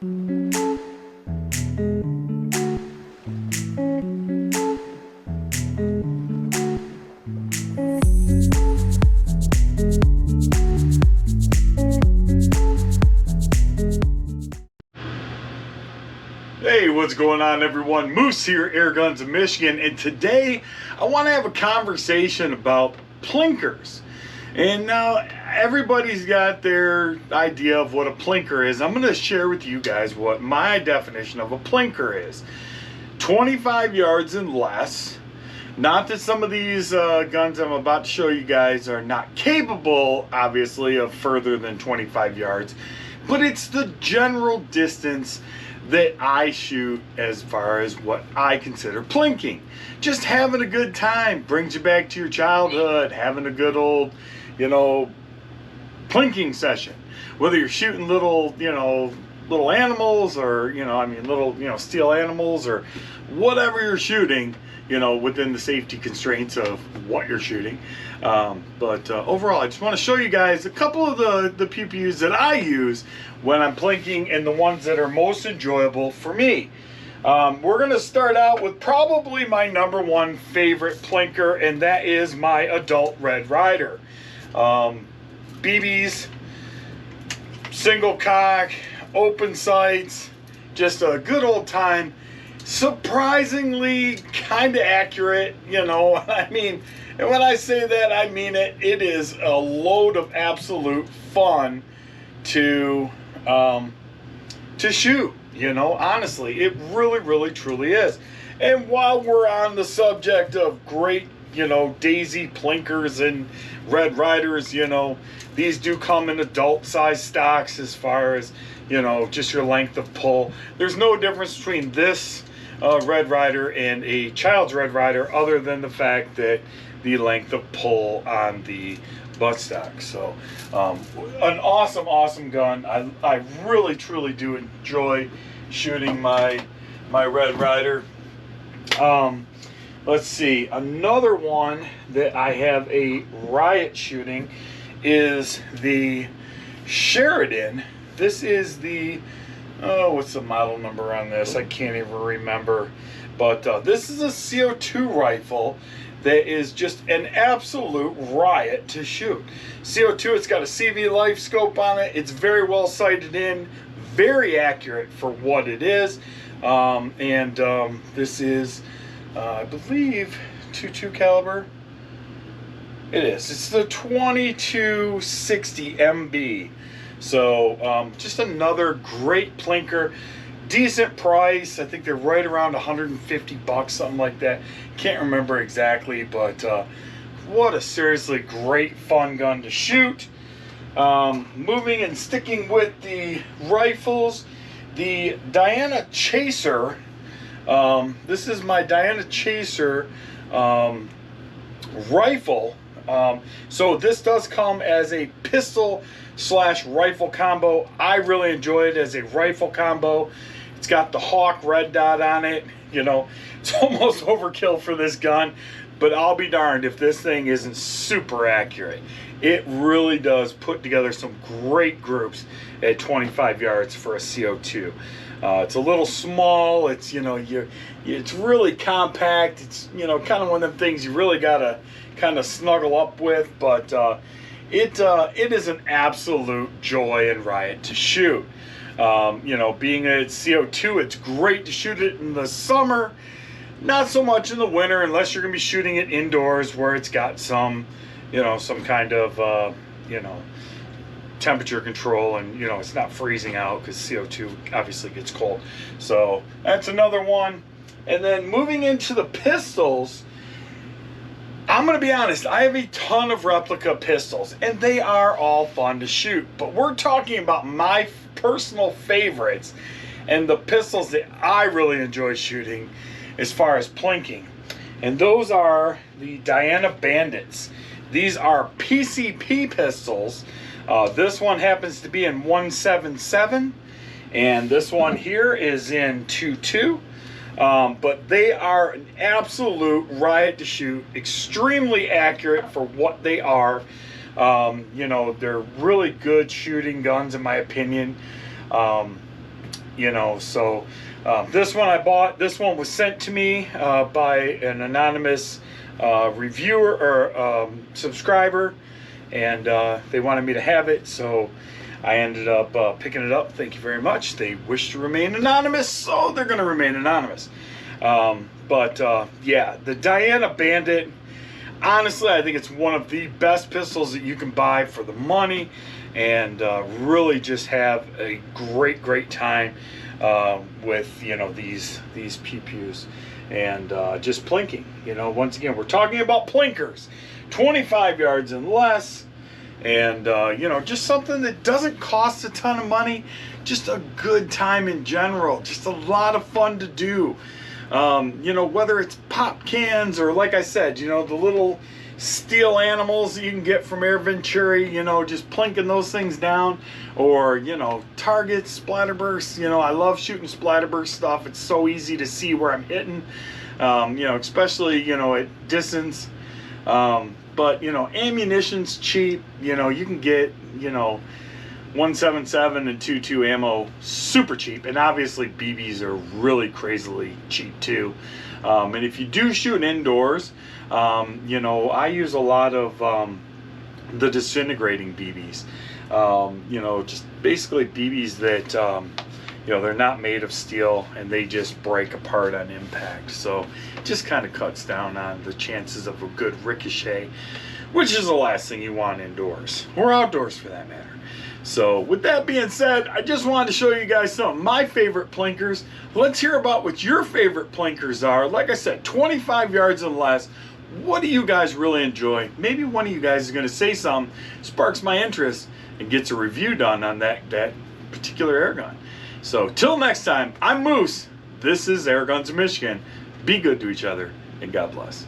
Hey, what's going on everyone? Moose here, Airguns of Michigan, and today I want to have a conversation about plinkers. And now everybody's got their idea of what a plinker is. I'm going to share with you guys what my definition of a plinker is. 25 yards and less. Not that some of these guns I'm about to show you guys are not capable, obviously, of further than 25 yards, but it's the general distance that I shoot as far as what I consider plinking. Just having a good time, brings you back to your childhood, having a good old, plinking session. Whether you're shooting little, little animals or, little, steel animals or whatever you're shooting, within the safety constraints of what you're shooting. But overall, I just want to show you guys a couple of the PPUs that I use when I'm plinking and the ones that are most enjoyable for me. We're going to start out with probably my #1 favorite plinker, and that is my adult Red Ryder. BBs, single cock, open sights, just a good old time. Surprisingly kind of accurate, I mean, and when I say that, I mean it. It is a load of absolute fun to shoot, honestly. It really truly is. And while we're on the subject of great, daisy plinkers and Red Ryders, these do come in adult size stocks as far as, just your length of pull. There's no difference between this Red Ryder and a child's Red Ryder, other than the fact that the length of pull on the buttstock. So an awesome gun. I really truly do enjoy shooting my Red Ryder. Let's see, another one that I have a riot shooting is the Sheridan. This is the what's the model number on this? I can't even remember. But this is a CO2 rifle that is just an absolute riot to shoot. CO2, it's got a CV life scope on it. It's very well sighted in, very accurate for what it is. This is, I believe, .22 caliber. It is. It's the 2260 MB. So just another great plinker, decent price. I think they're right around 150 bucks, something like that. Can't remember exactly, but what a seriously great fun gun to shoot. Moving and sticking with the rifles, the Diana Chaser. This is my Diana Chaser rifle. So this does come as a pistol / rifle combo. I really enjoy it as a rifle combo. It's got the Hawk red dot on it. It's almost overkill for this gun, but I'll be darned if this thing isn't super accurate. It really does put together some great groups at 25 yards for a CO2. It's a little small. It's it's really compact. It's kind of one of them things you really gotta kind of snuggle up with, but it is an absolute joy and riot to shoot. Being a CO2, it's great to shoot it in the summer, not so much in the winter, unless you're gonna be shooting it indoors where it's got some some kind of temperature control, and it's not freezing out, because CO2 obviously gets cold. So that's another one. And then moving into the pistols, I'm going to be honest, I have a ton of replica pistols, and they are all fun to shoot. But we're talking about my personal favorites and the pistols that I really enjoy shooting as far as plinking. And those are the Diana Bandits. These are PCP pistols. This one happens to be in 177, and this one here is in 22. But they are an absolute riot to shoot, extremely accurate for what they are. They're really good shooting guns in my opinion. you know. So this one I bought. This one was sent to me by an anonymous reviewer or subscriber, and they wanted me to have it, so I ended up picking it up. Thank you very much. They wish to remain anonymous, so they're going to remain anonymous. Yeah, the Diana Bandit, honestly, I think it's one of the best pistols that you can buy for the money, and really just have a great time with, you know, these pew-pews and just plinking. You know, once again, we're talking about plinkers, 25 yards and less, and you know, just something that doesn't cost a ton of money, just a good time in general, just a lot of fun to do. You know, whether it's pop cans or, like I said, you know, the little steel animals that you can get from Air Venturi, you know, just plinking those things down, or, you know, targets, splatterbursts. You know, I love shooting splatterburst stuff. It's so easy to see where I'm hitting, you know, especially, you know, at distance. But, you know, ammunition's cheap. You know, you can get, you know, 177 and 22 ammo super cheap, and obviously BBs are really crazily cheap too. And if you do shoot indoors, you know, I use a lot of the disintegrating BBs. You know, just basically BBs that you know, they're not made of steel and they just break apart on impact, so it just kind of cuts down on the chances of a good ricochet, which is the last thing you want indoors or outdoors for that matter. So with that being said, I just wanted to show you guys some of my favorite plinkers. Let's hear about what your favorite plinkers are. Like I said, 25 yards and less. What do you guys really enjoy? Maybe one of you guys is going to say something, sparks my interest, and gets a review done on that particular air gun. So till next time, I'm Moose. This is Airguns of Michigan. Be good to each other, and God bless.